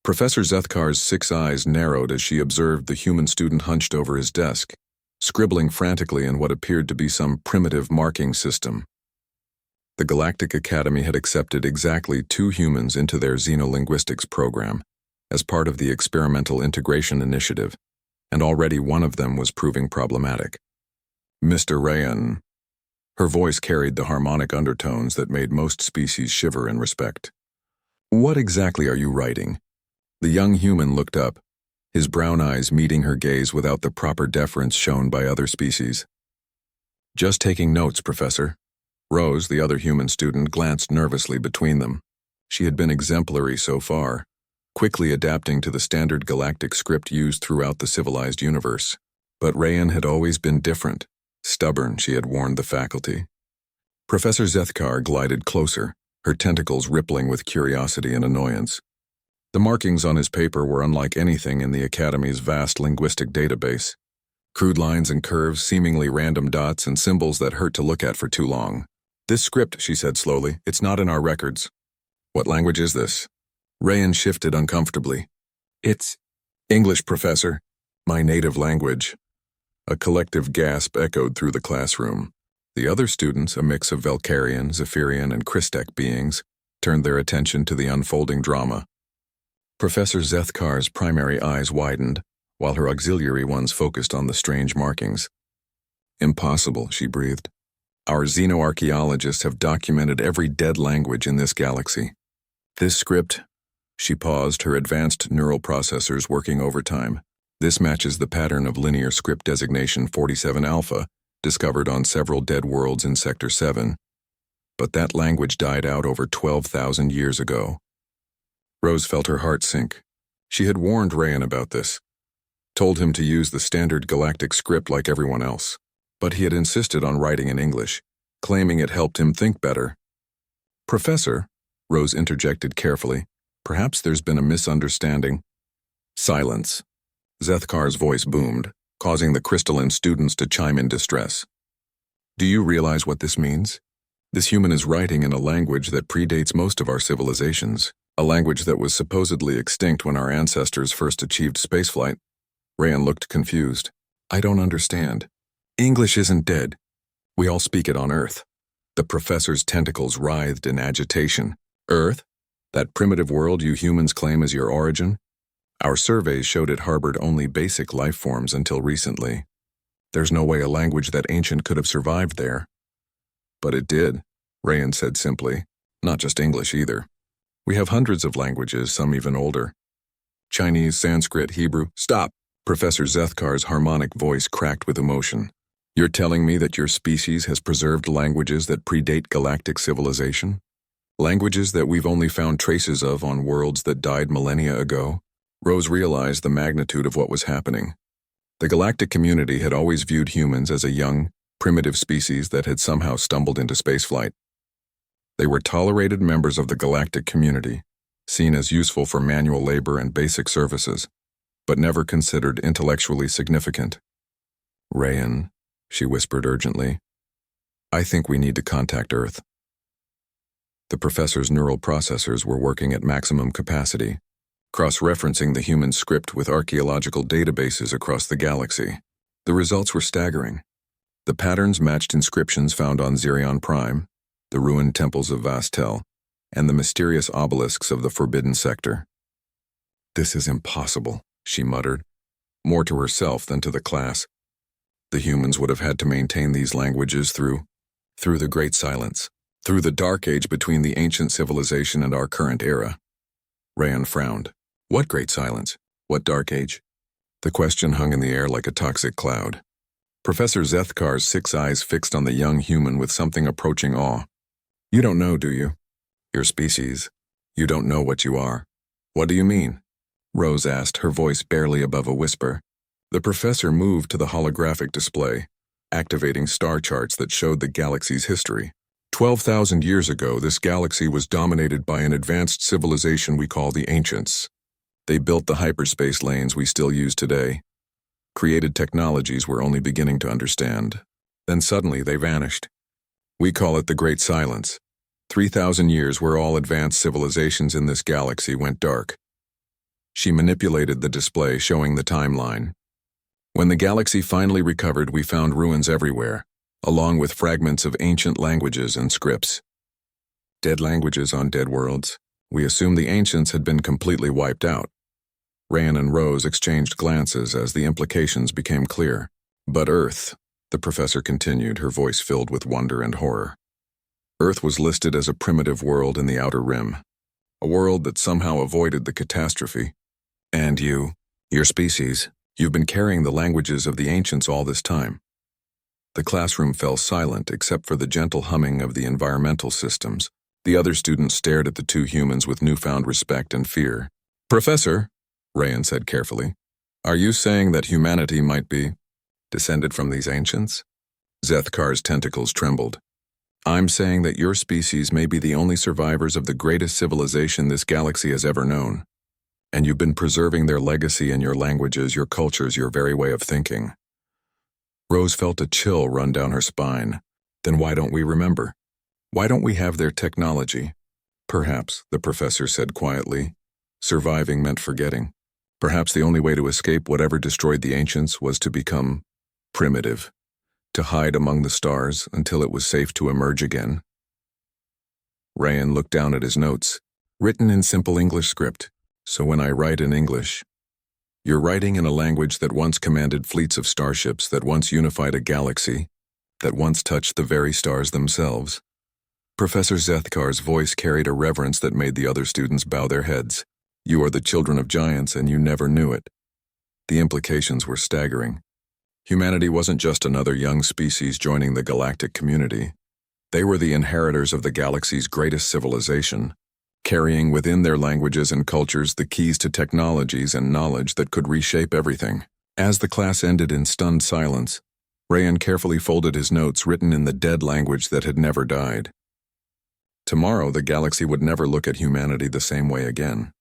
Professor Zethkar's 6 eyes narrowed as she observed the human student hunched over his desk, scribbling frantically in what appeared to be some primitive marking system. The Galactic Academy had accepted exactly 2 humans into their xenolinguistics program as part of the Experimental Integration Initiative, and already one of them was proving problematic. Mr. Rayan. Her voice carried the harmonic undertones that made most species shiver in respect. What exactly are you writing? The young human looked up, his brown eyes meeting her gaze without the proper deference shown by other species. Just taking notes, Professor. Rose, the other human student, glanced nervously between them. She had been exemplary so far, quickly adapting to the standard galactic script used throughout the civilized universe. But Rayan had always been different. Stubborn, she had warned the faculty. Professor Zethkar glided closer, her tentacles rippling with curiosity and annoyance. The markings on his paper were unlike anything in the Academy's vast linguistic database. Crude lines and curves, seemingly random dots, and symbols that hurt to look at for too long. This script, she said slowly, it's not in our records. What language is this? Rayan shifted uncomfortably. It's English, Professor. My native language. A collective gasp echoed through the classroom. The other students, a mix of Valkyrian, Zephyrian, and Christek beings, turned their attention to the unfolding drama. Professor Zethkar's primary eyes widened, while her auxiliary ones focused on the strange markings. Impossible, she breathed. Our xenoarchaeologists have documented every dead language in this galaxy. This script, she paused, her advanced neural processors working overtime. This matches the pattern of linear script designation 47 Alpha, discovered on several dead worlds in Sector 7. But that language died out over 12,000 years ago. Rose felt her heart sink. She had warned Rayan about this, told him to use the standard galactic script like everyone else. But he had insisted on writing in English, claiming it helped him think better. Professor, Rose interjected carefully, perhaps there's been a misunderstanding. Silence. Zethkar's voice boomed, causing the crystalline students to chime in distress. Do you realize what this means? This human is writing in a language that predates most of our civilizations, a language that was supposedly extinct when our ancestors first achieved spaceflight. Rayan looked confused. I don't understand. English isn't dead. We all speak it on Earth. The professor's tentacles writhed in agitation. Earth? That primitive world you humans claim as your origin? Our surveys showed it harbored only basic life forms until recently. There's no way a language that ancient could have survived there. But it did, Rayan said simply. Not just English either. We have hundreds of languages, some even older. Chinese, Sanskrit, Hebrew. Stop! Professor Zethkar's harmonic voice cracked with emotion. You're telling me that your species has preserved languages that predate galactic civilization? Languages that we've only found traces of on worlds that died millennia ago? Rose realized the magnitude of what was happening. The galactic community had always viewed humans as a young, primitive species that had somehow stumbled into spaceflight. They were tolerated members of the galactic community, seen as useful for manual labor and basic services, but never considered intellectually significant. Rayan, she whispered urgently, I think we need to contact Earth. The professor's neural processors were working at maximum capacity, cross-referencing the human script with archaeological databases across the galaxy. The results were staggering. The patterns matched inscriptions found on Xerion Prime, the ruined temples of Vastel, and the mysterious obelisks of the Forbidden Sector. This is impossible, she muttered, more to herself than to the class. The humans would have had to maintain these languages through the Great Silence, through the dark age between the ancient civilization and our current era. Rayan frowned. What Great Silence? What dark age? The question hung in the air like a toxic cloud. Professor Zethkar's 6 eyes fixed on the young human with something approaching awe. You don't know, do you? Your species. You don't know what you are. What do you mean? Rose asked, her voice barely above a whisper. The professor moved to the holographic display, activating star charts that showed the galaxy's history. 12,000 years ago, this galaxy was dominated by an advanced civilization we call the Ancients. They built the hyperspace lanes we still use today, created technologies we're only beginning to understand. Then suddenly they vanished. We call it the Great Silence. 3,000 years where all advanced civilizations in this galaxy went dark. She manipulated the display showing the timeline. When the galaxy finally recovered, we found ruins everywhere, along with fragments of ancient languages and scripts. Dead languages on dead worlds. We assumed the ancients had been completely wiped out. Ryan and Rose exchanged glances as the implications became clear. But Earth, the professor continued, her voice filled with wonder and horror. Earth was listed as a primitive world in the Outer Rim, a world that somehow avoided the catastrophe. And your species, you've been carrying the languages of the ancients all this time. The classroom fell silent except for the gentle humming of the environmental systems. The other students stared at the two humans with newfound respect and fear. "Professor," Rayan said carefully, "are you saying that humanity might be descended from these ancients?" Zethkar's tentacles trembled. "I'm saying that your species may be the only survivors of the greatest civilization this galaxy has ever known. And you've been preserving their legacy in your languages, your cultures, your very way of thinking." Rose felt a chill run down her spine. "Then why don't we remember? Why don't we have their technology?" "Perhaps," the professor said quietly, "surviving meant forgetting. Perhaps the only way to escape whatever destroyed the ancients was to become primitive, to hide among the stars until it was safe to emerge again." Rayan looked down at his notes, written in simple English script. "So when I write in English, you're writing in a language that once commanded fleets of starships, that once unified a galaxy, that once touched the very stars themselves." Professor Zethkar's voice carried a reverence that made the other students bow their heads. "You are the children of giants, and you never knew it." The implications were staggering. Humanity wasn't just another young species joining the galactic community. They were the inheritors of the galaxy's greatest civilization, carrying within their languages and cultures the keys to technologies and knowledge that could reshape everything. As the class ended in stunned silence, Rayan carefully folded his notes written in the dead language that had never died. Tomorrow, the galaxy would never look at humanity the same way again.